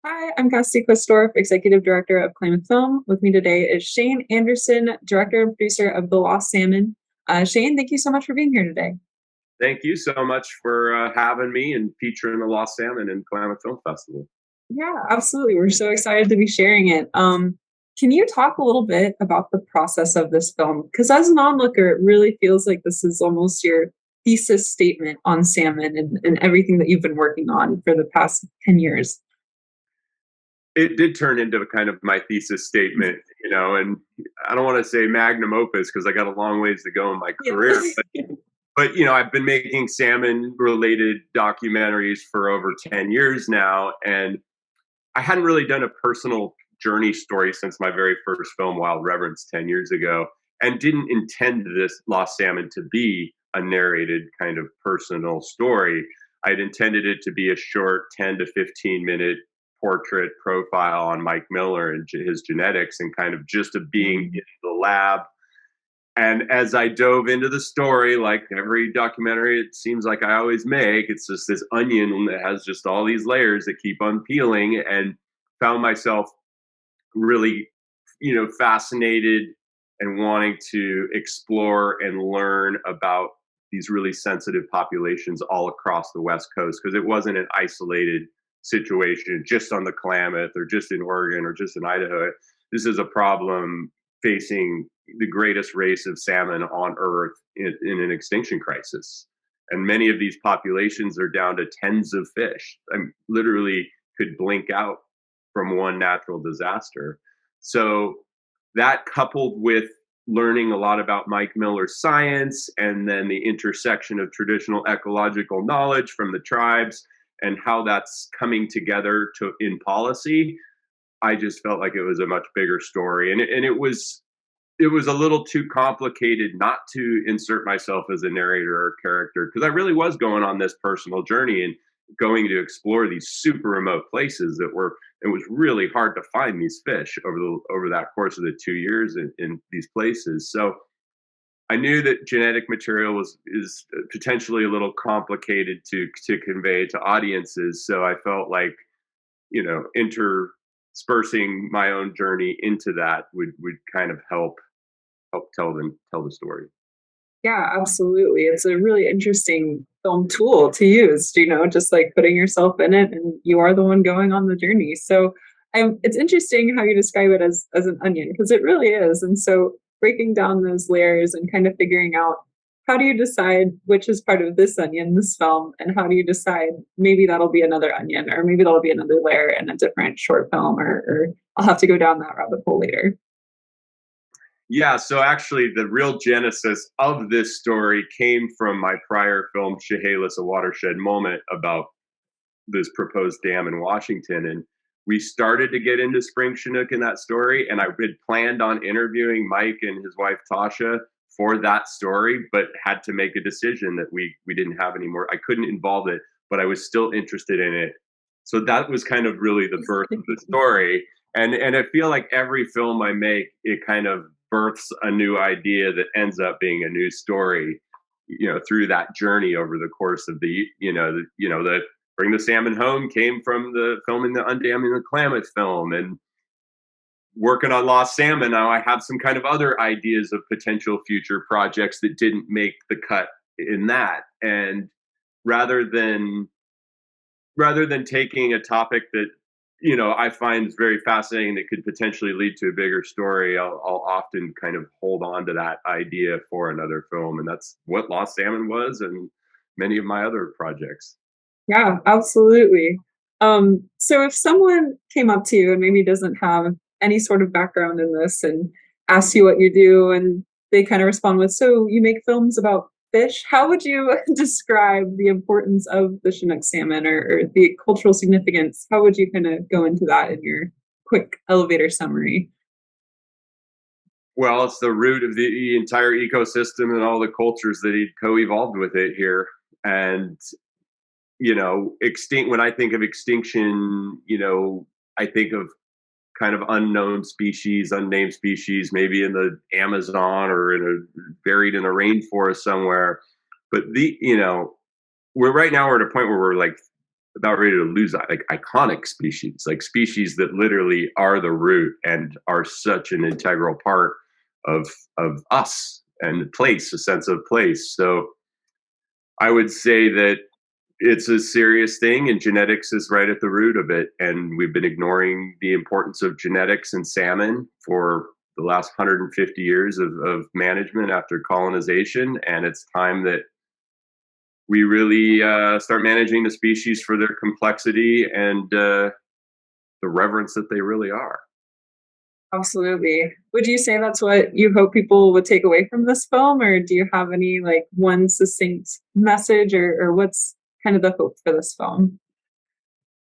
Hi, I'm Cassie Questorf, Executive Director of Climate Film. With me today is Shane Anderson, Director and Producer of The Lost Salmon. Shane, thank you so much for being here today. Thank you so much for having me and featuring the Lost Salmon in Klamath Film Festival. Yeah, absolutely. We're so excited to be sharing it. Can you talk a little bit about the process of this film? Because as an onlooker, it really feels like this is almost your thesis statement on salmon and everything that you've been working on for the past 10 years. It did turn into a kind of my thesis statement, and I don't want to say magnum opus because I got a long ways to go in my Yeah. career, but I've been making salmon related documentaries for over 10 years now, and I hadn't really done a personal journey story since my very first film, Wild Reverence, 10 years ago, and didn't intend this Lost Salmon to be a narrated kind of personal story. I'd intended it to be a short 10 to 15-minute portrait profile on Mike Miller and his genetics and kind of just of being in the lab. And as I dove into the story, like every documentary, it seems like I always make, it's just this onion that has just all these layers that keep on peeling, and found myself really, fascinated and wanting to explore and learn about these really sensitive populations all across the West Coast because it wasn't an isolated situation just on the Klamath or just in Oregon or just in Idaho. This is a problem facing the greatest race of salmon on Earth in an extinction crisis. And many of these populations are down to tens of fish. I mean, literally could blink out from one natural disaster. So that coupled with learning a lot about Mike Miller's science and then the intersection of traditional ecological knowledge from the tribes and how that's coming together in policy, I just felt like it was a much bigger story. And it was a little too complicated not to insert myself as a narrator or character because I really was going on this personal journey and going to explore these super remote places it was really hard to find these fish over that course of the 2 years in these places. So I knew that genetic material is potentially a little complicated to convey to audiences. So I felt like interspersing my own journey into that would kind of help tell the story. Yeah, absolutely. It's a really interesting film tool to use, just like putting yourself in it and you are the one going on the journey. So it's interesting how you describe it as an onion because it really is. And so breaking down those layers and kind of figuring out how do you decide which is part of this onion, this film, and how do you decide maybe that'll be another onion or maybe that'll be another layer in a different short film or I'll have to go down that rabbit hole later. Yeah, so actually, the real genesis of this story came from my prior film, Chehalis, A Watershed Moment, about this proposed dam in Washington. And we started to get into spring Chinook in that story. And I had planned on interviewing Mike and his wife, Tasha, for that story, but had to make a decision that we didn't have anymore. I couldn't involve it, but I was still interested in it. So that was kind of really the birth of the story. And I feel like every film I make, it kind of births a new idea that ends up being a new story, through that journey over the course of the Bring the Salmon Home came from the filming the Undamming the Klamath film, and working on Lost Salmon now I have some kind of other ideas of potential future projects that didn't make the cut in that. And rather than rather than taking a topic that I find is very fascinating that could potentially lead to a bigger story, I'll often kind of hold on to that idea for another film, and that's what Lost Salmon was, and many of my other projects. Yeah, absolutely. So if someone came up to you and maybe doesn't have any sort of background in this and asks you what you do, and they kind of respond with, "So you make films about fish?" How would you describe the importance of the Chinook salmon or the cultural significance? How would you kind of go into that in your quick elevator summary? Well, it's the root of the entire ecosystem and all the cultures that he co-evolved with it here. And extinct. When I think of extinction, I think of kind of unknown species, unnamed species, maybe in the Amazon or buried in a rainforest somewhere. But we're right now we're at a point where we're like about ready to lose like iconic species, like species that literally are the root and are such an integral part of us and place, a sense of place. So I would say that it's a serious thing, and genetics is right at the root of it. And we've been ignoring the importance of genetics in salmon for the last 150 years of management after colonization. And it's time that we really start managing the species for their complexity and the reverence that they really are. Absolutely. Would you say that's what you hope people would take away from this film, or do you have any like one succinct message, or what's kind of the hope for this film?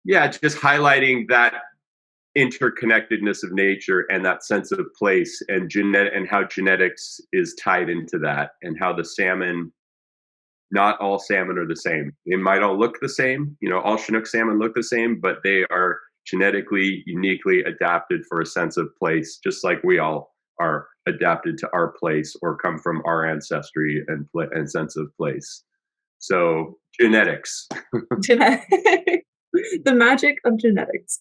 Yeah, just highlighting that interconnectedness of nature and that sense of place and and how genetics is tied into that, and how the salmon, not all salmon are the same. They might all look the same, all Chinook salmon look the same, but they are genetically uniquely adapted for a sense of place, just like we all are adapted to our place or come from our ancestry and sense of place. So genetics. Genetic. The magic of genetics.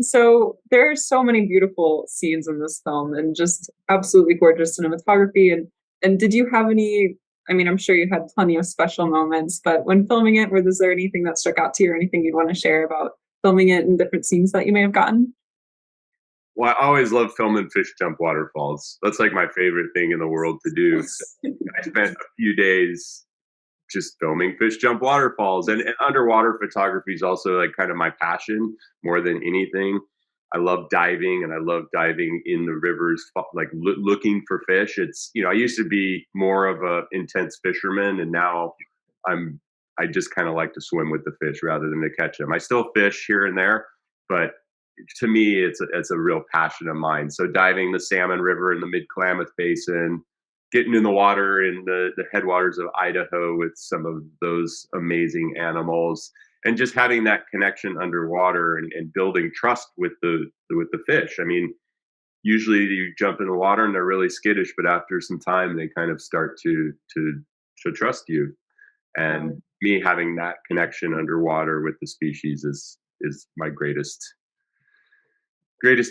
So there are so many beautiful scenes in this film and just absolutely gorgeous cinematography. And did you have any? I mean, I'm sure you had plenty of special moments, but when filming it, was there anything that stuck out to you, or anything you'd want to share about filming it and different scenes that you may have gotten? Well, I always love filming fish jump waterfalls. That's like my favorite thing in the world to do. So I spent a few days just filming fish jump waterfalls, and underwater photography is also like kind of my passion more than anything. I love diving, and I love diving in the rivers, like looking for fish. It's, I used to be more of a intense fisherman, and now I'm I just kind of like to swim with the fish rather than to catch them. I still fish here and there, but to me, it's a real passion of mine. So diving the Salmon River in the Mid Klamath Basin, getting in the water in the headwaters of Idaho with some of those amazing animals, and just having that connection underwater, and building trust with the fish. I mean, usually you jump in the water and they're really skittish, but after some time they kind of start to trust you. And me having that connection underwater with the species is my greatest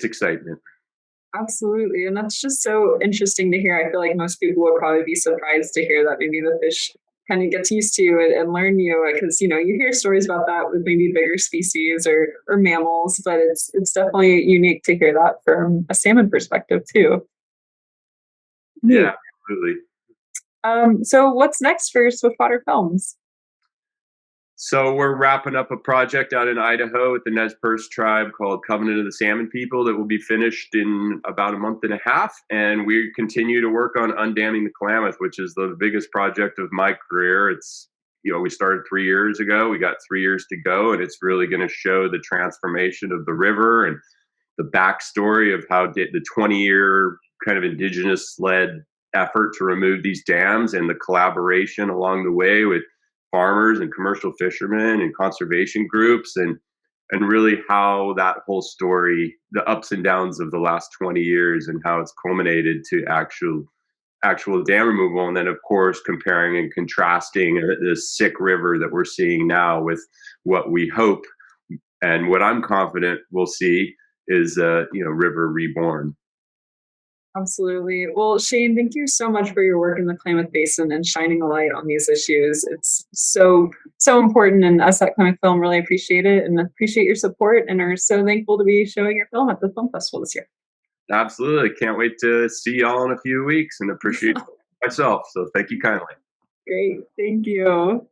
excitement. Absolutely. And that's just so interesting to hear. I feel like most people would probably be surprised to hear that maybe the fish kind of gets used to you and learn you, because you hear stories about that with maybe bigger species or mammals, but it's definitely unique to hear that from a salmon perspective too. Yeah, Neat. absolutely. So what's next for Swiftwater Films? So we're wrapping up a project out in Idaho with the Nez Perce tribe called Covenant of the Salmon People that will be finished in about a month and a half. And we continue to work on Undamming the Klamath, which is the biggest project of my career. It's, we started 3 years ago. We got 3 years to go, and it's really going to show the transformation of the river and the backstory of how the 20-year kind of indigenous led effort to remove these dams, and the collaboration along the way with farmers and commercial fishermen and conservation groups, and really how that whole story, the ups and downs of the last 20 years and how it's culminated to actual dam removal. And then of course comparing and contrasting this sick river that we're seeing now with what we hope and what I'm confident we'll see is river reborn. Absolutely. Well, Shane, thank you so much for your work in the Klamath Basin and shining a light on these issues. It's so important, and us at Klamath Film really appreciate it and appreciate your support, and are so thankful to be showing your film at the film festival this year. Absolutely, can't wait to see y'all in a few weeks, and appreciate myself. So thank you kindly. Great. Thank you.